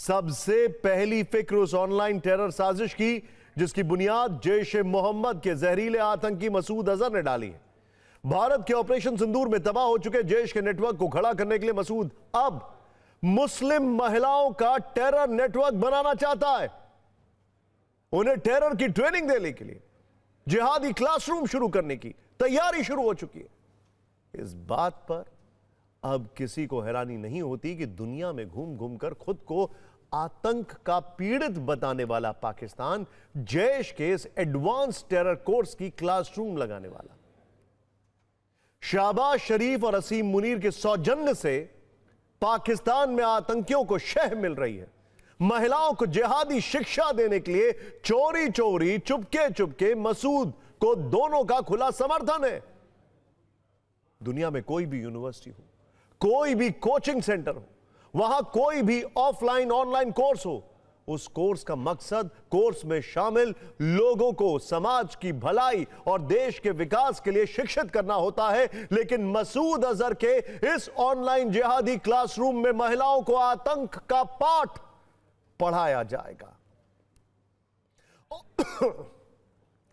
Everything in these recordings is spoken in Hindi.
सबसे पहली फिक्र उस ऑनलाइन टेरर साजिश की जिसकी बुनियाद जैश-ए-मोहम्मद के जहरीले आतंकी मसूद अजहर ने डाली है। भारत के ऑपरेशन सिंदूर में तबाह हो चुके जैश के नेटवर्क को खड़ा करने के लिए मसूद अब मुस्लिम महिलाओं का टेरर नेटवर्क बनाना चाहता है। उन्हें टेरर की ट्रेनिंग देने के लिए जिहादी क्लासरूम शुरू करने की तैयारी शुरू हो चुकी है। इस बात पर अब किसी को हैरानी नहीं होती कि दुनिया में घूम घूमकर खुद को आतंक का पीड़ित बताने वाला पाकिस्तान जैश के इस एडवांस टेरर कोर्स की क्लासरूम लगाने वाला। शहबाज शरीफ और असीम मुनीर के सौजन्य से पाकिस्तान में आतंकियों को शह मिल रही है। महिलाओं को जिहादी शिक्षा देने के लिए चोरी चोरी चुपके चुपके मसूद को दोनों का खुला समर्थन है। दुनिया में कोई भी यूनिवर्सिटी हो, कोई भी कोचिंग सेंटर हो, वहां कोई भी ऑफलाइन ऑनलाइन कोर्स हो, उस कोर्स का मकसद कोर्स में शामिल लोगों को समाज की भलाई और देश के विकास के लिए शिक्षित करना होता है। लेकिन मसूद अजहर के इस ऑनलाइन जिहादी क्लासरूम में महिलाओं को आतंक का पाठ पढ़ाया जाएगा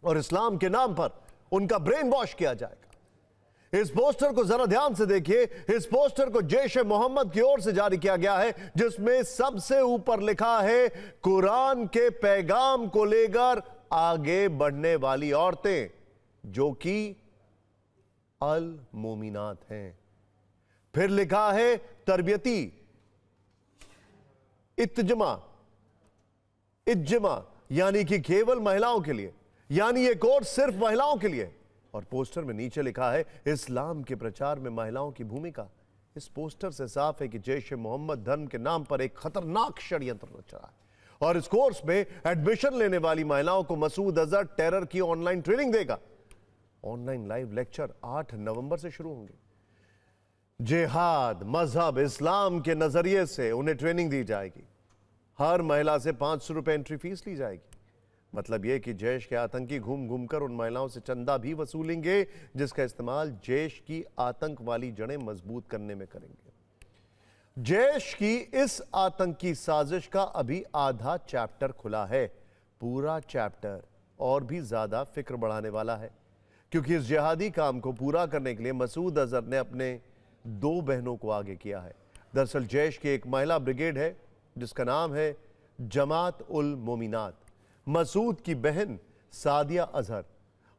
और इस्लाम के नाम पर उनका ब्रेन वॉश किया जाएगा। इस पोस्टर को जरा ध्यान से देखिए। इस पोस्टर को जैश-ए-मोहम्मद की ओर से जारी किया गया है, जिसमें सबसे ऊपर लिखा है कुरान के पैगाम को लेकर आगे बढ़ने वाली औरतें जो कि अल मोमिनात हैं। फिर लिखा है तरबियती इज्तिमा यानी कि केवल महिलाओं के लिए, यानी ये कोर्स सिर्फ महिलाओं के लिए। और पोस्टर में नीचे लिखा है इस्लाम के प्रचार में महिलाओं की भूमिका। इस पोस्टर से साफ है कि जैश-ए-मोहम्मद धर्म के नाम पर एक खतरनाक षड्यंत्र रच रहा है और इस कोर्स में एडमिशन लेने वाली महिलाओं को मसूद अजहर टेरर की ऑनलाइन ट्रेनिंग देगा। ऑनलाइन लाइव लेक्चर 8 नवंबर से शुरू होंगे। जिहाद, मजहब, इस्लाम के नजरिए से उन्हें ट्रेनिंग दी जाएगी। हर महिला से 500 रुपए एंट्री फीस ली जाएगी। मतलब यह कि जैश के आतंकी घूम घूमकर उन महिलाओं से चंदा भी वसूलेंगे जिसका इस्तेमाल जैश की आतंक वाली जड़ें मजबूत करने में करेंगे। जैश की इस आतंकी साजिश का अभी आधा चैप्टर खुला है। पूरा चैप्टर और भी ज्यादा फिक्र बढ़ाने वाला है, क्योंकि इस जिहादी काम को पूरा करने के लिए मसूद अजहर ने अपने 2 बहनों को आगे किया है। दरअसल जैश की एक महिला ब्रिगेड है जिसका नाम है जमात उल मोमिनात। मसूद की बहन सादिया अजहर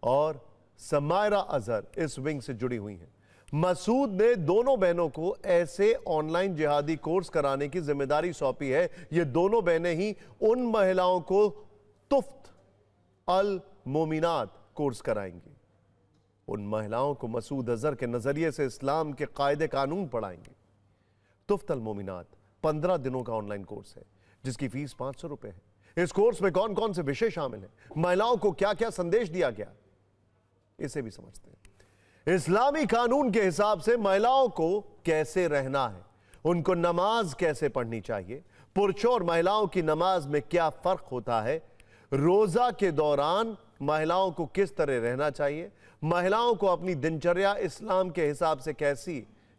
और समायरा अजहर इस विंग से जुड़ी हुई हैं। मसूद ने दोनों बहनों को ऐसे ऑनलाइन जिहादी कोर्स कराने की जिम्मेदारी सौंपी है। ये दोनों बहनें ही उन महिलाओं को तुफ्त अल मोमिनात कोर्स कराएंगी। उन महिलाओं को मसूद अजहर के नजरिए से इस्लाम के कायदे कानून पढ़ाएंगे। तुफ्त अल मोमिनात 15 दिनों का ऑनलाइन कोर्स है जिसकी फीस 500 रुपए है। इस कोर्स में कौन कौन से विषय शामिल हैं, महिलाओं को क्या क्या संदेश दिया गया, इसे भी समझते हैं। इस्लामी कानून के हिसाब से महिलाओं को कैसे रहना है, उनको नमाज कैसे पढ़नी चाहिए, पुरुषों और महिलाओं की नमाज में क्या फर्क होता है, रोजा के दौरान महिलाओं को किस तरह रहना चाहिए, महिलाओं को अपनी दिनचर्या इस्लाम के हिसाब से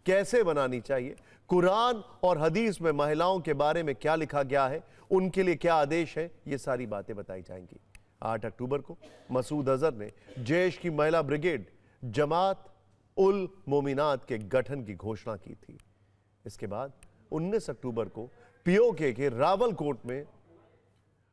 कैसे बनानी चाहिए, कुरान और हदीस में महिलाओं के बारे में क्या लिखा गया है, उनके लिए क्या आदेश है, ये सारी बातें बताई जाएंगी। 8 अक्टूबर को मसूद अजहर ने जैश की महिला ब्रिगेड जमात उल मोमिनात के गठन की घोषणा की थी। इसके बाद 19 अक्टूबर को पीओके के रावलकोट में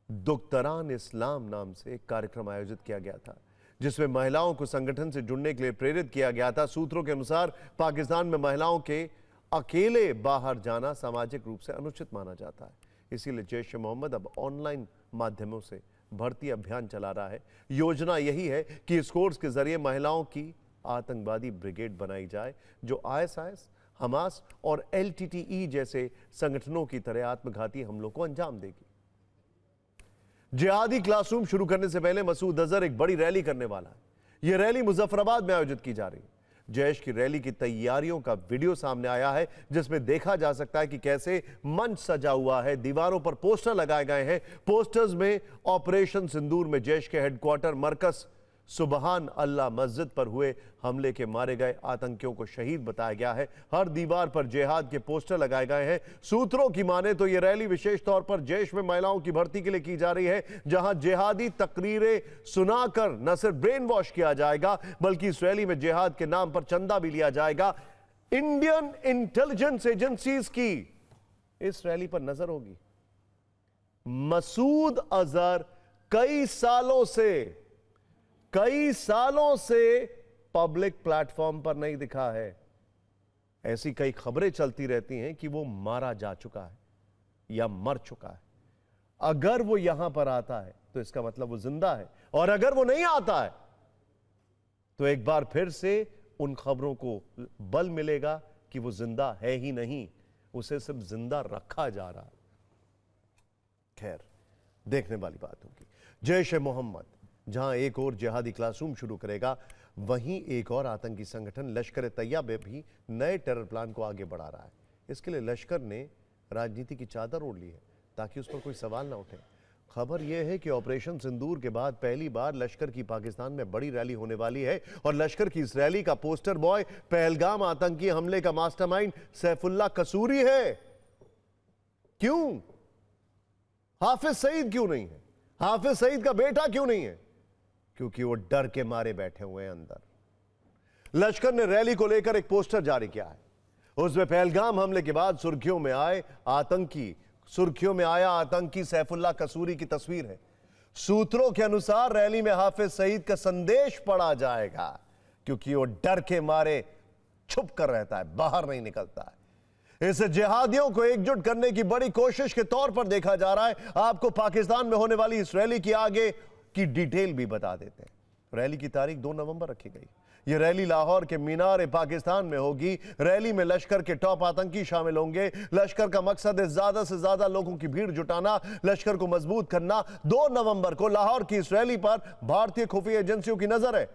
दुख्तरान इस्लाम नाम से एक कार्यक्रम आयोजित किया गया था जिसमें महिलाओं को संगठन से जुड़ने के लिए प्रेरित किया गया था। सूत्रों के अनुसार पाकिस्तान में महिलाओं के अकेले बाहर जाना सामाजिक रूप से अनुचित माना जाता है, इसीलिए जैश-ए-मोहम्मद अब ऑनलाइन माध्यमों से भर्ती अभियान चला रहा है। योजना यही है कि इस कोर्स के जरिए महिलाओं की आतंकवादी ब्रिगेड बनाई जाए जो आईएसआईएस, हमास और एलटीटीई जैसे संगठनों की तरह आत्मघाती हमलों को अंजाम देगी। जिहादी क्लासरूम शुरू करने से पहले मसूद अजहर एक बड़ी रैली करने वाला है। यह रैली मुजफ्फराबाद में आयोजित की जा रही है। जैश की रैली की तैयारियों का वीडियो सामने आया है जिसमें देखा जा सकता है कि कैसे मंच सजा हुआ है, दीवारों पर पोस्टर लगाए गए हैं। पोस्टर्स में ऑपरेशन सिंदूर में जैश के हेडक्वार्टर मरकज सुबहान अल्लाह, मस्जिद पर हुए हमले के मारे गए आतंकियों को शहीद बताया गया है। हर दीवार पर जिहाद के पोस्टर लगाए गए हैं। सूत्रों की माने तो यह रैली विशेष तौर पर जैश में महिलाओं की भर्ती के लिए की जा रही है, जहां जिहादी तकरीरें सुनाकर न सिर्फ ब्रेन वॉश किया जाएगा बल्कि इस रैली में जिहाद के नाम पर चंदा भी लिया जाएगा। इंडियन इंटेलिजेंस एजेंसीज की इस रैली पर नजर होगी। मसूद अजहर कई सालों से पब्लिक प्लेटफॉर्म पर नहीं दिखा है। ऐसी कई खबरें चलती रहती हैं कि वो मारा जा चुका है या मर चुका है। अगर वो यहां पर आता है तो इसका मतलब वो जिंदा है, और अगर वो नहीं आता है तो एक बार फिर से उन खबरों को बल मिलेगा कि वो जिंदा है ही नहीं, उसे सिर्फ जिंदा रखा जा रहा है। खैर, देखने वाली बात होगी। जैश ए मोहम्मद जहां एक और जिहादी क्लासरूम शुरू करेगा, वहीं एक और आतंकी संगठन लश्कर तैयबा भी नए टेरर प्लान को आगे बढ़ा रहा है। इसके लिए लश्कर ने राजनीति की चादर ओढ़ ली है ताकि उस पर कोई सवाल ना उठे। खबर यह है कि ऑपरेशन सिंदूर के बाद पहली बार लश्कर की पाकिस्तान में बड़ी रैली होने वाली है, और लश्कर की इस रैली का पोस्टर बॉय पहलगाम आतंकी हमले का मास्टरमाइंड सैफुल्लाह कसूरी है। क्यों? हाफिज सईद क्यों नहीं है? हाफिज सईद का बेटा क्यों नहीं है? क्योंकि वो डर के मारे बैठे हुए हैं अंदर। लश्कर ने रैली को लेकर एक पोस्टर जारी किया है। उसमें पहलगाम हमले के बाद सुर्खियों में आया आतंकी सैफुल्लाह कसूरी की तस्वीर है। सूत्रों के अनुसार रैली में हाफिज सईद का संदेश पढ़ा जाएगा, क्योंकि वो डर के मारे छुप कर रहता है, बाहर नहीं निकलता है। इसे जिहादियों को एकजुट करने की बड़ी कोशिश के तौर पर देखा जा रहा है। आपको पाकिस्तान में होने वाली इस रैली की आगे की डिटेल भी बता देते हैं। रैली की तारीख 2 नवंबर रखी गई। यह रैली लाहौर के मीनार पाकिस्तान में होगी। रैली में लश्कर के टॉप आतंकी शामिल होंगे। लश्कर का मकसद है ज्यादा से ज्यादा लोगों की भीड़ जुटाना, लश्कर को मजबूत करना। 2 नवंबर को लाहौर की इस रैली पर भारतीय खुफिया एजेंसियों की नजर है।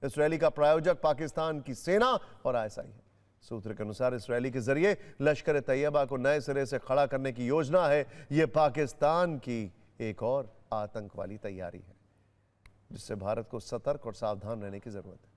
इस रैली का प्रायोजक पाकिस्तान की सेना और ISI है। सूत्र के अनुसार इस रैली के जरिए लश्कर तैयबा को नए सिरे से खड़ा करने की योजना है। यह पाकिस्तान की एक और आतंक वाली तैयारी है, जिससे भारत को सतर्क और सावधान रहने की जरूरत है।